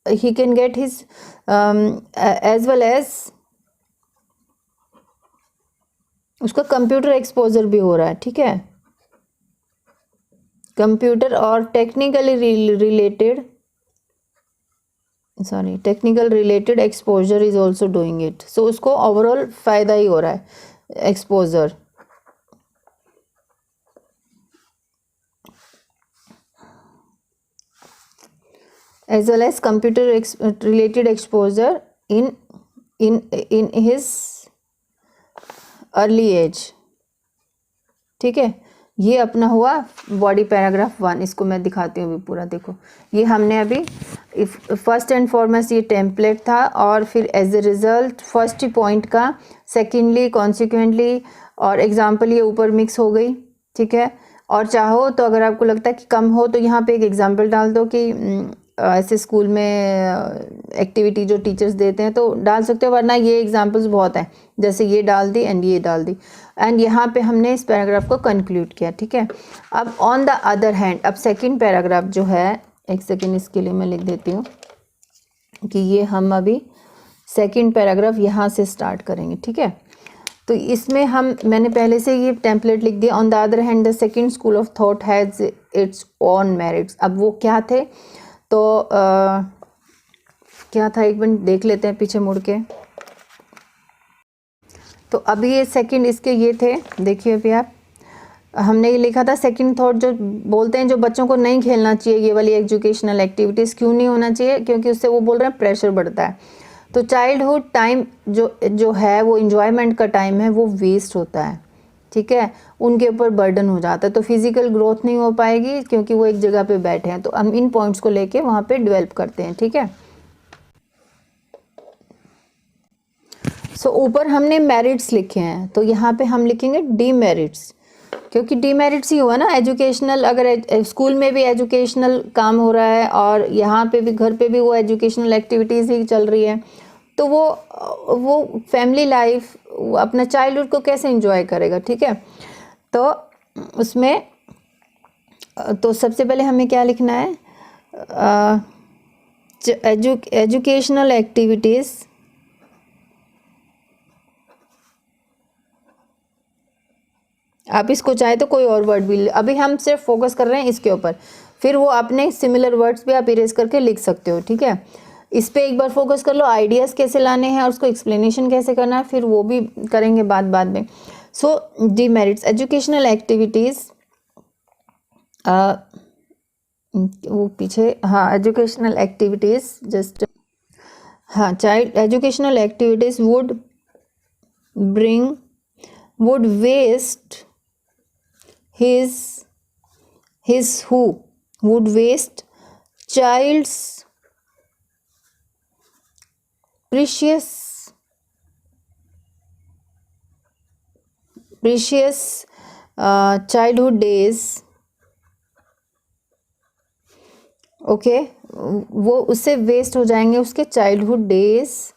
he can get his as well as, उसका कंप्यूटर एक्सपोजर भी हो रहा है, ठीक है। कंप्यूटर और technical related exposure is also doing it, so उसको ओवरऑल फ़ायदा ही हो रहा है exposure. As well as computer related exposure in his early age, ठीक है। ये अपना हुआ बॉडी पैराग्राफ 1। इसको मैं दिखाती हूँ अभी पूरा, देखो ये हमने अभी फर्स्ट एंड फॉरमोस्ट ये टेम्पलेट था, और फिर as a result first point का, सेकेंडली कॉन्सिक्वेंटली, और एग्जाम्पल ये ऊपर मिक्स हो गई, ठीक है। और चाहो तो अगर आपको लगता है कि कम हो तो यहाँ पे एक एग्जाम्पल डाल दो कि ऐसे स्कूल में एक्टिविटी जो टीचर्स देते हैं तो डाल सकते हो, वरना ये एग्जांपल्स बहुत हैं, जैसे ये डाल दी एंड ये डाल दी, एंड यहाँ पे हमने इस पैराग्राफ को कंक्लूड किया, ठीक है। अब ऑन द अदर हैंड, अब सेकंड पैराग्राफ जो है, एक सेकंड इसके लिए मैं लिख देती हूँ कि ये हम अभी सेकंड पैराग्राफ यहाँ से स्टार्ट करेंगे, ठीक है। तो इसमें मैंने पहले से ये टेम्पलेट लिख दिया। On the other hand the second school of thought has its own merits. अब वो क्या थे, तो क्या था, एक मिनट देख लेते हैं पीछे मुड़ के। तो अभी ये सेकंड इसके ये थे, देखिए अभी आप, हमने ये लिखा था सेकंड थॉट, जो बोलते हैं जो बच्चों को नहीं खेलना चाहिए ये वाली एजुकेशनल एक्टिविटीज़, क्यों नहीं होना चाहिए, क्योंकि उससे वो बोल रहे हैं प्रेशर बढ़ता है। तो चाइल्डहुड टाइम जो है वो इन्जॉयमेंट का टाइम है, वो वेस्ट होता है, ठीक है, उनके ऊपर बर्डन हो जाता है, तो फिजिकल ग्रोथ नहीं हो पाएगी क्योंकि वो एक जगह पे बैठे हैं। तो हम इन पॉइंट्स को लेके वहाँ पे डेवलप करते हैं, ठीक है। सो ऊपर हमने मेरिट्स लिखे हैं, तो यहाँ पे हम लिखेंगे डीमेरिट्स, क्योंकि डीमेरिट्स ही हुआ ना एजुकेशनल, अगर स्कूल में भी एजुकेशनल काम हो रहा है और यहाँ पे भी घर पे भी वो एजुकेशनल एक्टिविटीज़ ही चल रही है, तो वो फैमिली लाइफ, अपना चाइल्डहुड को कैसे एंजॉय करेगा, ठीक है। तो उसमें तो सबसे पहले हमें क्या लिखना है, एजुकेशनल एक्टिविटीज़ आप इसको चाहे तो कोई और वर्ड भी, अभी हम सिर्फ फोकस कर रहे हैं इसके ऊपर। फिर वो अपने सिमिलर वर्ड्स भी आप इरेज करके लिख सकते हो, ठीक है। इस पे एक बार फोकस कर लो, आइडियाज़ कैसे लाने हैं और उसको एक्सप्लेनेशन कैसे करना है, फिर वो भी करेंगे बाद में। सो डीमेरिट्स, एजुकेशनल एक्टिविटीज़, वो पीछे, हाँ, एजुकेशनल एक्टिविटीज़ जस्ट, हाँ, child educational activities would bring, would waste his who would waste child's precious childhood days, okay, वो उससे वेस्ट हो जाएंगे उसके चाइल्डहुड डेज,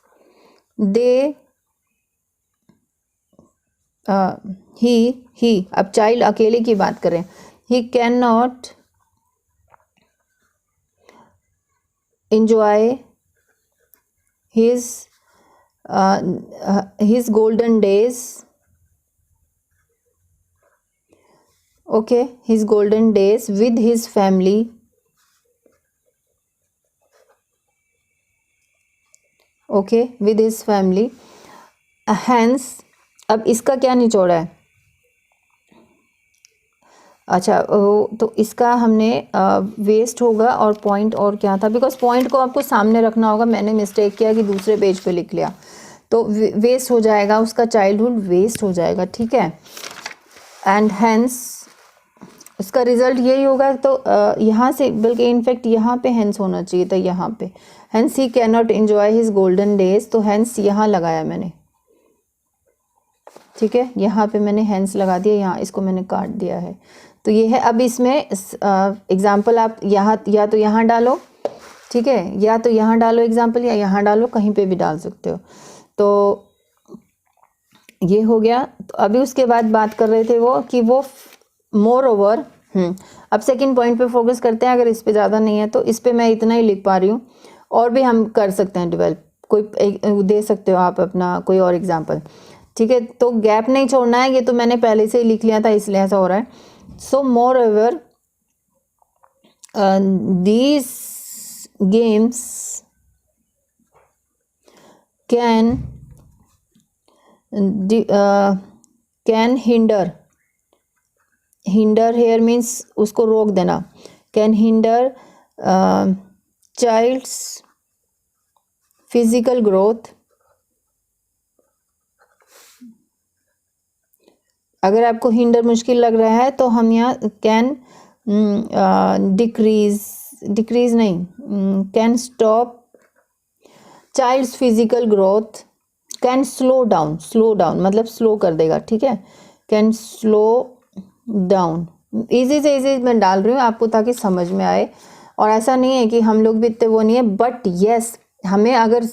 दे ही, अब चाइल्ड अकेले की बात करें, he cannot enjoy his golden days, okay, his golden days with his family, okay, with his family, hence, अब इसका क्या निचोड़ा है, अच्छा, तो इसका हमने वेस्ट होगा, और पॉइंट और क्या था, बिकॉज पॉइंट को आपको सामने रखना होगा, मैंने मिस्टेक किया कि दूसरे पेज पे लिख लिया, तो वेस्ट हो जाएगा, उसका चाइल्डहुड वेस्ट हो जाएगा, ठीक है। एंड हैंस उसका रिजल्ट यही होगा, तो यहाँ से, बल्कि इनफैक्ट यहाँ पे हैंस होना चाहिए था, यहाँ पे hence he can not enjoy his golden days, तो हैंस यहाँ लगाया मैंने, ठीक है, यहाँ पे मैंने हैंस लगा दिया, यहाँ इसको मैंने काट दिया है, तो ये है। अब इसमें एग्जाम्पल आप यहाँ या तो यहाँ डालो, ठीक है, या तो यहाँ डालो एग्जाम्पल, या यहाँ डालो, कहीं पे भी डाल सकते हो। तो ये हो गया। तो अभी उसके बाद बात कर रहे थे वो कि वो मोर ओवर, अब सेकंड पॉइंट पे फोकस करते हैं। अगर इस पे ज़्यादा नहीं है तो इस पे मैं इतना ही लिख पा रही हूँ, और भी हम कर सकते हैं डेवलप, कोई दे सकते हो आप अपना कोई और एग्जाम्पल, ठीक है। तो गैप नहीं छोड़ना है, ये तो मैंने पहले से ही लिख लिया था इसलिए ऐसा हो रहा है। So moreover these games can hinder here means उसको रोक देना, can hinder child's physical growth. अगर आपको हिंडर मुश्किल लग रहा है तो हम यहाँ कैन डिक्रीज नहीं, can stop child's physical growth, can slow down मतलब स्लो कर देगा, ठीक है, कैन स्लो डाउन। इजी से इजी मैं डाल रही हूँ आपको ताकि समझ में आए, और ऐसा नहीं है कि हम लोग भी इतने वो नहीं है, बट येस हमें अगर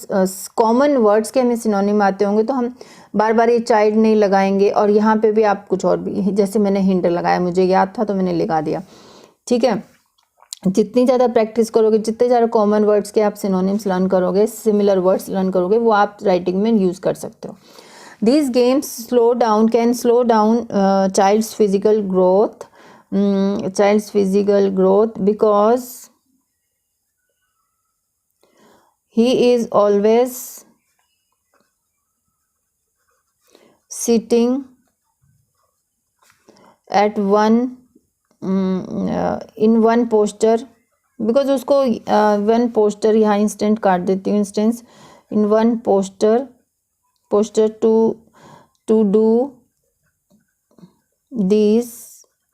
कॉमन वर्ड्स के हमें सिनोनिम आते होंगे तो हम बार बार ये चाइल्ड नहीं लगाएंगे, और यहाँ पे भी आप कुछ और भी, जैसे मैंने हिंडर लगाया, मुझे याद था तो मैंने लगा दिया, ठीक है। जितनी ज़्यादा प्रैक्टिस करोगे, जितने ज़्यादा कॉमन वर्ड्स के आप सिनोनिम्स लर्न करोगे, सिमिलर वर्ड्स लर्न करोगे, वो आप राइटिंग में यूज़ कर सकते हो। These games can slow down child's physical growth because he is always sitting at in one posture, because उसको वन पोस्टर, यहाँ इंस्टेंट काट देती हूँ, instance in one poster to do these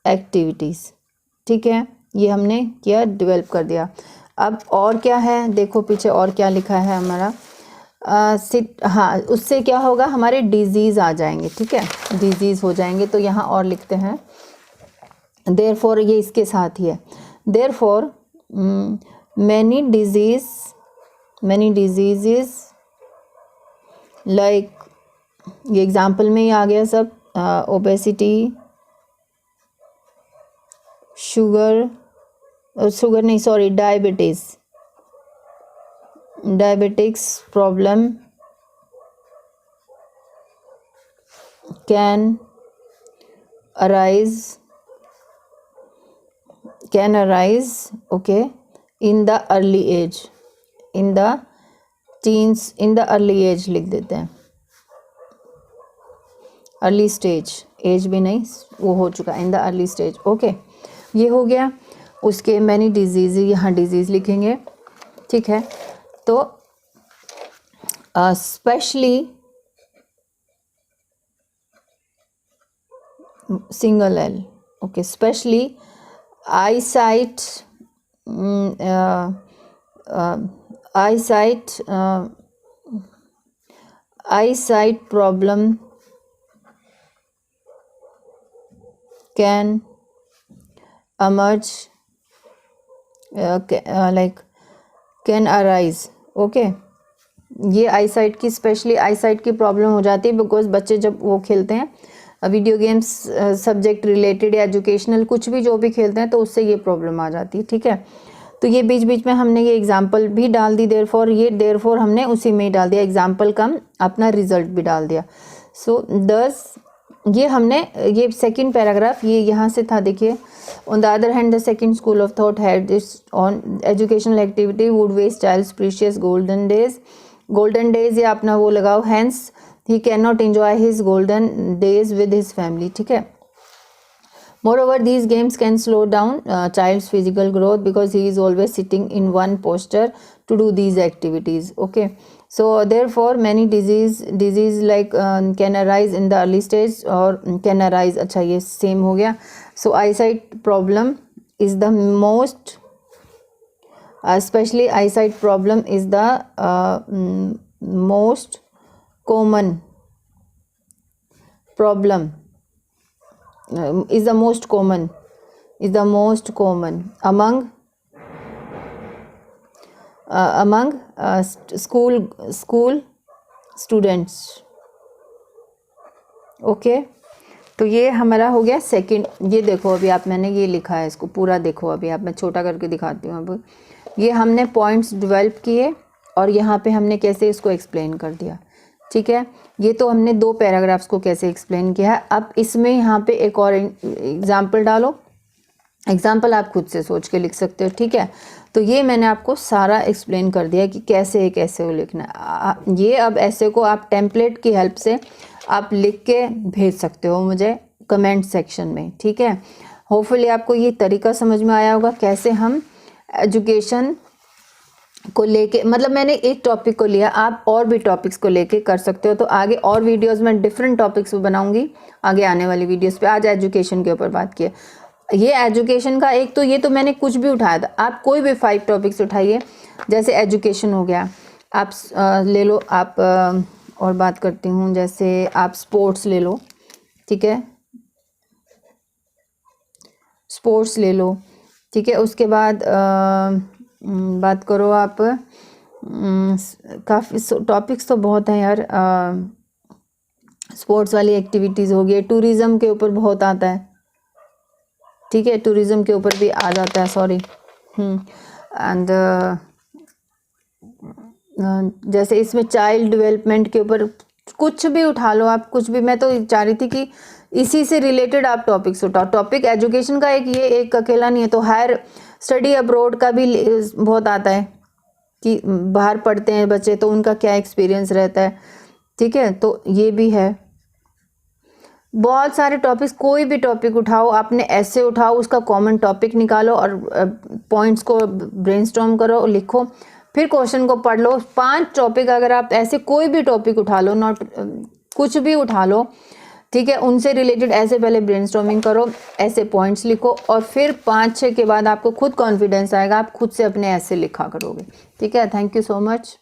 activities, ठीक है, ये हमने किया, डेवलप कर दिया। अब और क्या है, देखो पीछे और क्या लिखा है हमारा, हाँ, उससे क्या होगा, हमारे डिजीज़ आ जाएंगे, ठीक है, डिजीज़ हो जाएंगे। तो यहाँ और लिखते हैं, देयरफॉर, ये इसके साथ ही है, देयरफॉर many diseases लाइक, ये एग्जाम्पल में ही आ गया सब, ओबेसिटी, शुगर नहीं, sorry, diabetics problem can arise can arise, okay, in the early age, in the teens, in the early age लिख देते हैं, अर्ली स्टेज, एज भी नहीं वो हो चुका, in the early stage, okay, ये हो गया। उसके मैनी डिजीज़, यहाँ डिजीज़ लिखेंगे, ठीक है। तो specially single L, okay, specially eyesight, eyesight problem can emerge, like can arise, okay. ये आईसाइट की, स्पेशली आईसाइट की प्रॉब्लम हो जाती है बिकॉज बच्चे जब वो खेलते हैं वीडियो गेम्स, सब्जेक्ट रिलेटेड या एजुकेशनल कुछ भी जो भी खेलते हैं तो उससे ये प्रॉब्लम आ जाती है, ठीक है। तो ये बीच बीच में हमने ये एग्जांपल भी डाल दी, देयरफॉर हमने उसी में ही डाल दिया, एग्जांपल कम अपना रिजल्ट भी डाल दिया। सो दस ये हमने, ये सेकंड पैराग्राफ ये यहाँ से था, देखिए। On the other hand the second school of thought had this on educational activity would waste child's precious golden days, या अपना वो लगाओ, hence he cannot enjoy his golden days with his family, ठीक है। Moreover, these games can slow down child's physical growth because he is always sitting in one posture to do these activities, okay। So therefore many disease like can arise in the early stage or can arise, अच्छा ये same हो गया। So eyesight problem is the most, especially eyesight problem is the most common problem, is the most common among school students, okay. तो ये हमारा हो गया second. ये देखो अभी आप, मैंने ये लिखा है, इसको पूरा देखो अभी आप, मैं छोटा करके दिखाती हूँ। अब ये हमने पॉइंट्स डेवलप किए और यहाँ पे हमने कैसे इसको एक्सप्लेन कर दिया, ठीक है। ये तो हमने 2 पैराग्राफ्स को कैसे एक्सप्लेन किया है। अब इसमें यहाँ पे एक और एग्जाम्पल डालो, एग्जाम्पल आप खुद से सोच के लिख सकते हो, ठीक है। तो ये मैंने आपको सारा एक्सप्लेन कर दिया कि कैसे एक ऐसे को लिखना है। ये अब ऐसे को आप टेम्पलेट की हेल्प से आप लिख के भेज सकते हो मुझे कमेंट सेक्शन में, ठीक है। होपफुली आपको ये तरीका समझ में आया होगा कैसे हम एजुकेशन को लेके, मतलब मैंने एक टॉपिक को लिया, आप और भी टॉपिक्स को लेके कर सकते हो। तो आगे और वीडियोस में डिफरेंट टॉपिक्स बनाऊंगी आगे आने वाली वीडियोस पे। आज एजुकेशन के ऊपर बात किए, ये एजुकेशन का एक तो, ये तो मैंने कुछ भी उठाया था, आप कोई भी 5 टॉपिक्स उठाइए, जैसे एजुकेशन हो गया, आप ले लो, आप और बात करती हूँ, जैसे आप स्पोर्ट्स ले लो, ठीक है, स्पोर्ट्स ले लो, ठीक है। उसके बाद बात करो आप, काफ़ी टॉपिक्स तो बहुत हैं यार, स्पोर्ट्स वाली एक्टिविटीज़ हो गई, टूरिज़्म के ऊपर बहुत आता है, ठीक है, टूरिज़्म के ऊपर भी आ जाता है, सॉरी। एंड जैसे इसमें चाइल्ड डेवलपमेंट के ऊपर कुछ भी उठा लो आप, कुछ भी। मैं तो चाह रही थी कि इसी से रिलेटेड आप टॉपिक्स उठाओ। टॉपिक एजुकेशन का ये एक अकेला नहीं है, तो हायर स्टडी अब्रॉड का भी बहुत आता है कि बाहर पढ़ते हैं बच्चे तो उनका क्या एक्सपीरियंस रहता है, ठीक है। तो ये भी है, बहुत सारे टॉपिक्स, कोई भी टॉपिक उठाओ, आपने ऐसे उठाओ, उसका कॉमन टॉपिक निकालो और पॉइंट्स को ब्रेनस्टॉर्म करो, लिखो, फिर क्वेश्चन को पढ़ लो। 5 टॉपिक अगर आप ऐसे कोई भी टॉपिक उठा लो, नॉट कुछ भी उठा लो, ठीक है, उनसे रिलेटेड ऐसे पहले ब्रेनस्टॉर्मिंग करो, ऐसे पॉइंट्स लिखो, और फिर 5-6 के बाद आपको खुद कॉन्फिडेंस आएगा, आप खुद से अपने ऐसे लिखा करोगे, ठीक है। Thank you so much.